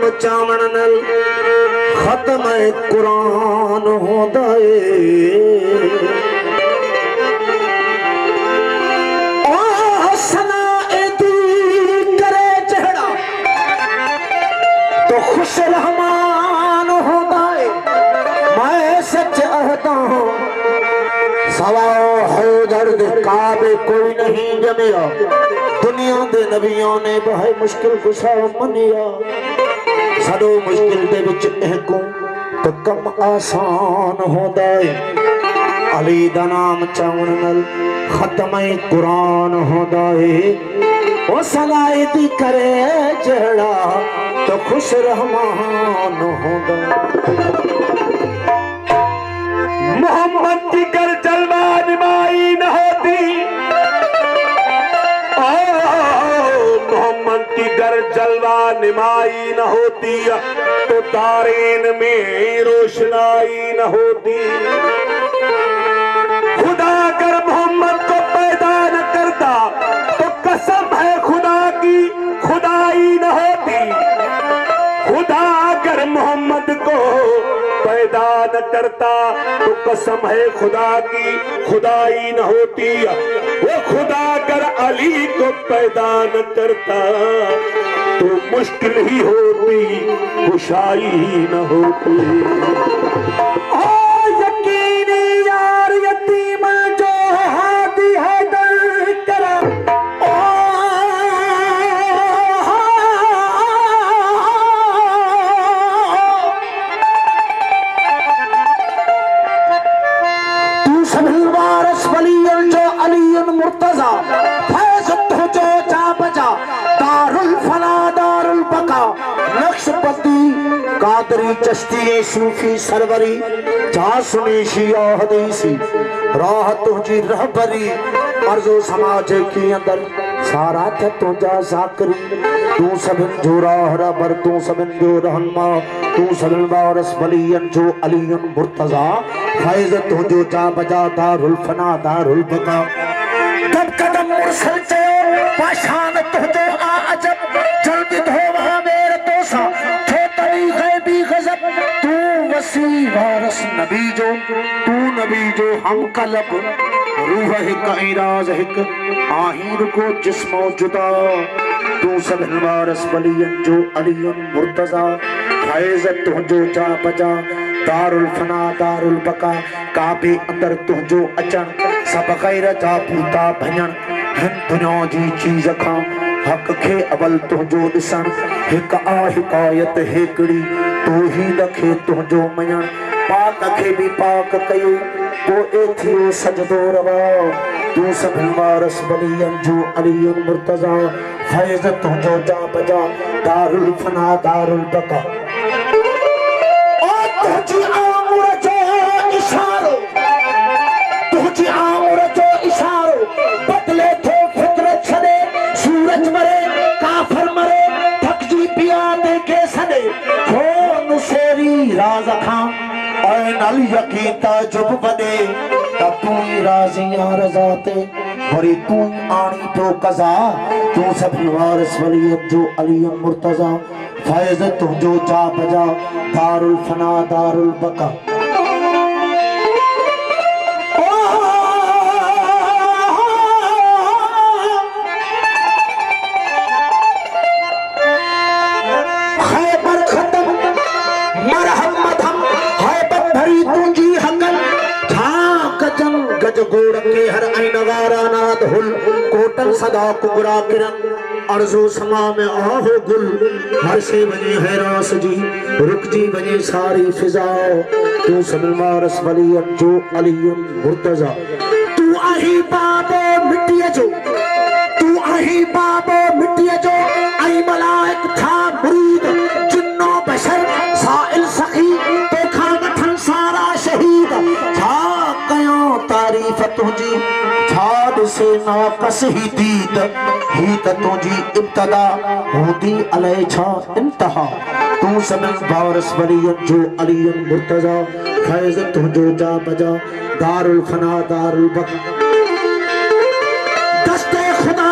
नाम चावण नल खत्म कुरान होंदा ओ सना एदी करे चढ़ा तो खुश रहमान होंदा मैं सच कहता हूं सवा हैदर दे काबे कोई नहीं जमिया दुनिया दे नबियों ने बहुत मुश्किल कुशा मनिया सदो मुश्किल दे विच को तो कम आसान होंदा है अली दा नाम चावण नाल खत्म कुरान होंदा है ओ सलायती करे जड़ा तो खुश रहमान होंदा मोहम्मद की कर जलवा निमाई न होती मोहम्मद की गर जलवा निमाई न होती तो दारेन में रोशनाई न होती खुदा अगर मोहम्मद को पैदा न करता तो कसम है खुदा की खुदाई न होती खुदा अगर मोहम्मद को पैदा न करता तो कसम है खुदा की खुदाई न होती वो खुदा अगर अली को पैदा न करता तो मुश्किल ही होती खुशाई ही न होती ओ यकीनी यार यतीम जो हादी है दर करा तू सभी वारस वलियन जो अलीयन मुर्तजा फैज़त हो जो जा बजा दारुल फना दारुल बका नक्शबंदी कादरी चिश्ती सूफी सरवरी जा सुनी शिया हदीसी राह तुझी रहबरी अर्जो समाज की अंदर सारा थे तुझा जाकरी तू सबिन जो राह रबर तू सबिन जो रहनमा तू सबिन वारस वलियन जो अलीयन मुर्तजा फैज़त हो जो जा बजा दारुल फना दारुल बका जब कदम मुरसल से पाशान तुझे आ अजब जल्दी धो वहां मेरे दोसा छोटरी गैबी गजब तू वसी वारस नबी जो हम कलब रूह हिक इराज हिक आहीर को जिस्मो जुदा तू सब वारस वलियन जो अलीयन मुर्तजा फैज़त तुझो जा बजा दारुल फना दारुल बका काबे अंदर तुझो अचन सब गैर जा पूता भजन हिन दुनिया जी चीज खां हक खे अवल तुझो दिसन हिक आ हिकायत हेकड़ी तू ही रखे तुझो मयन पाक खे भी पाक कयो को एथियो सजदो रवा तू सब वारस वलियन जो अलीयन मुर्तजा फैज़त तुझो जा बजा दारुल फना दारुल बका तुझी आमुर जो इशारो तुझी आमुर जो इशारो बदले थे फितरत छदे सूरज मरे काफर मरे थक जी पिया दे के सदे हो नुसेरी राज खां ऐ नल यकीता जुब बदे ता तू राजियां रजाते वरी तू आनी तो कजा तू सब वारस वलियत जो अलीयन मुर्तजा फैज़त तुझो जा बजा दारुल फना दारुल बका खैबर खत्म मरहम मधम हैबत भरी तुझी हकन झांक जंग गज गोड़ के हर ऐनवारा नाद हुल कोटल सदा कुगरा किरण अर्जो समा में आहो गुल हर से बने है रास जी रुक जी बने सारी फिजा तू सब वारस वलियन जो अलीयन मुर्तजा तू आही बाबो मिट्टिए जो तू आही बाबो मिट्टिए जो आई मलाइक था मुरीद जिन्नो बशर साइल सखी तो खागठन सारा शहीद था कयो तारीफ तुझी छाड़ से नाकस ही दीद ही तुझी इब्तदा होती अलय छा इंतहा तू सब वारस वलियन जो अलीयन मुर्तजा फैज़त तुझो जा बजा दारुल फना दारुल बक दस्ते खुदा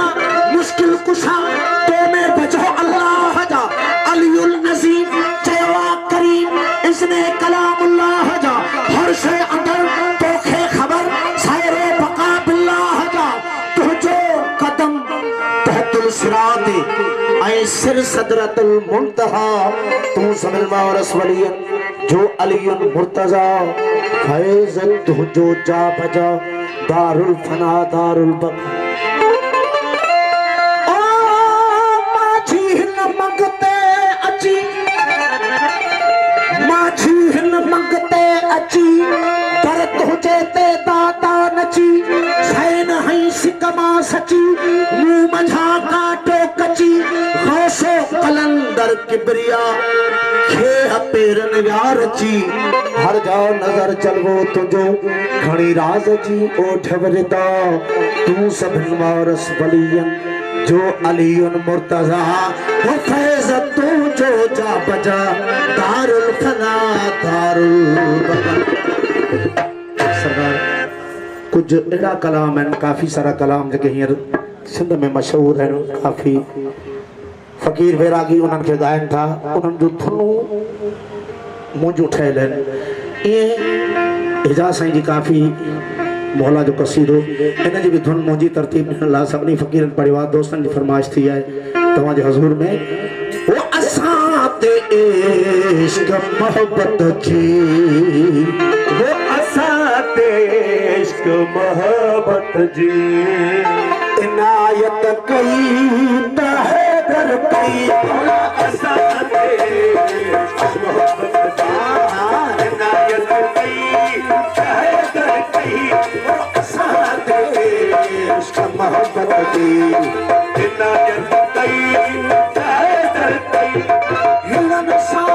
मुश्किल कुशा तो में बचो अल्लाह जा अलीउल नज़ीम सिर सदरतुल मुंतहा तू समझवा रसवलियन जो अलीयुन मुर्तजा फैज़त जो जा बजा दारुल फना दारुल बका माझी न मंगते अची माझी न मंगते अची पर तुझे ते दाता नची सैन हई सिकमा सची मुंह मंझा काटो कची गौसो कलंदर किबरिया खे पेरन यार ची हर जाओ नजर चलवो तुझो घणी राज जी ओ ठवरदा तू सभिन वारस बलियन जो अलीयुन मुर्तजा वो फैज़ तू जो जा बजा दारुल फना दारुल बका सरकार कुछ एड़ा कलाम है काफी सारा कलाम जके हींअर सिंध में मशहूर है काफी फकीर वैरागी उन्हनि खे ॻाइनि था उन्हनि जो धुनूं मुंहिंजूं ठहियल आहिनि ईअं हिजाज़ साईं जी काफ़ी मौला जो कसीदो इन जी बि धुन मुंहिंजी तरतीब ॾियण लाइ सभिनी फ़क़ीरनि परिवार दोस्तनि जी फरमाइश थी आहे तव्हांजे हज़ूर में वो असां ते इश्क़ मोहब्बत जी वो असां ते इश्क़ मोहब्बत जी इनायत कई त हैदर कई असां ते इश्क़ मोहब्बत जी इनायत कई त हैदर कई असां ते इश्क़ मोहब्बत जी इनायत कई त हैदर कई हिरन सां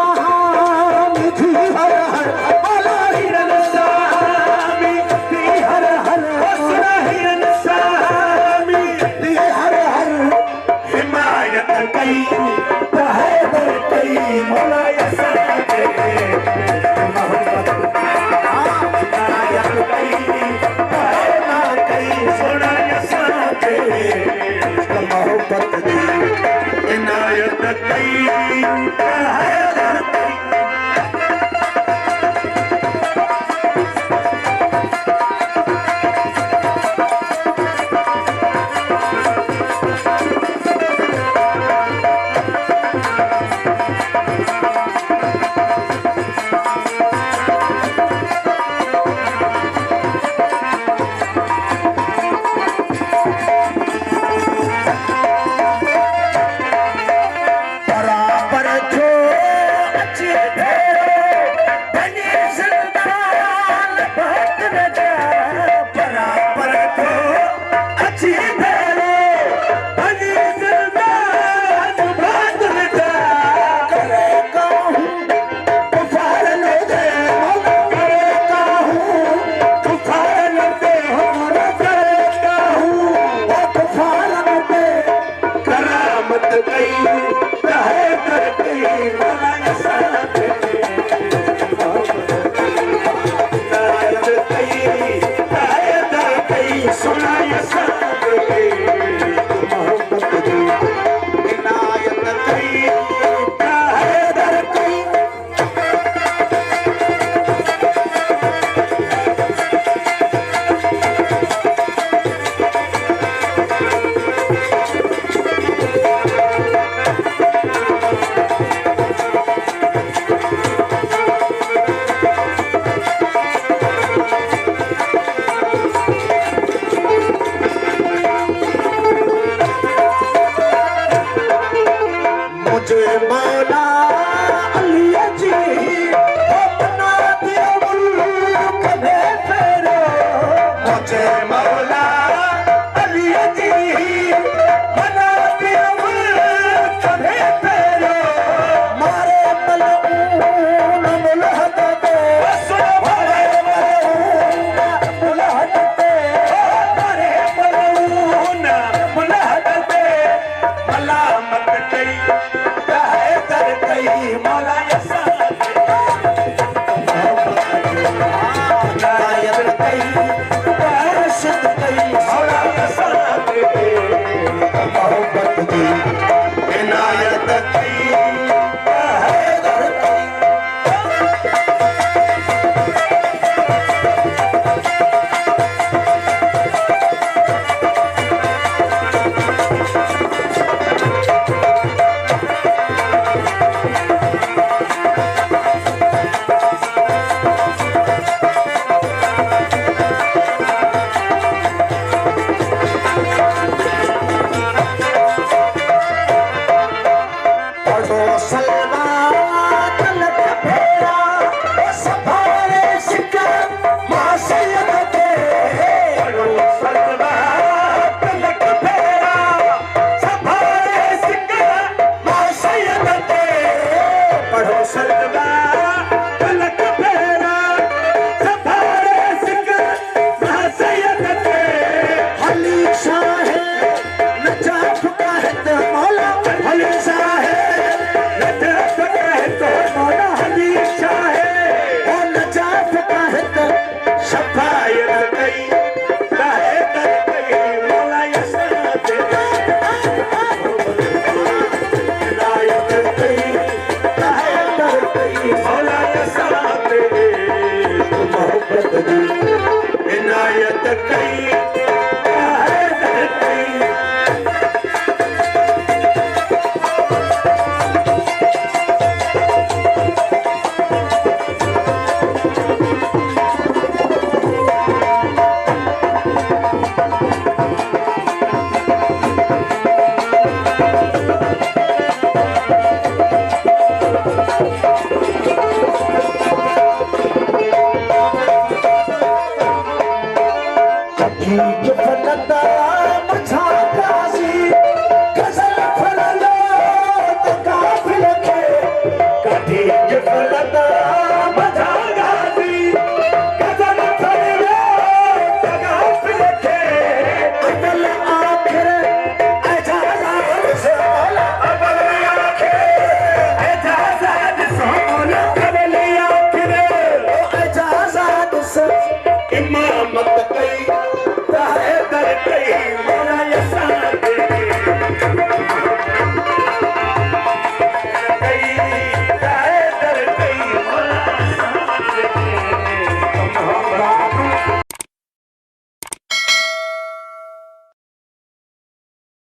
थी हर हर भला हिरन सामी थी हर हर हसना हिरन सामी थी हर हर हिमायत कई त हैदर कई मौला असां ते मोहब्बत इनायत कई त हैदर कई सोना असां ते मोहब्बत जी इनायत कई त हैदर कई बराबर जो अच्छे बने जिंदान बहुत रजा बराबर को अच्छी भेलो बनी जिंदान बात लगा करे कहूँ तूफान ले दे करे कहूँ तूफान दे हो करता हूँ वो तूफान ले दे करामत गई चाहे कर गई मौला साथ नायत गई चाहे कर गई सुनाय साथ मोहब्बत जी इनायत गई चाहे कर गई मुझे मौला अली जी अपना दिया मुल्क में फेरो मुझे मौला अली जी बना दिया मुल्क में फेरो मारे मलऊन मुलहद पे मारे मलऊन मुलहद पे मारे मलऊन मुलहद पे मलामत कई चाहे कर कई मौला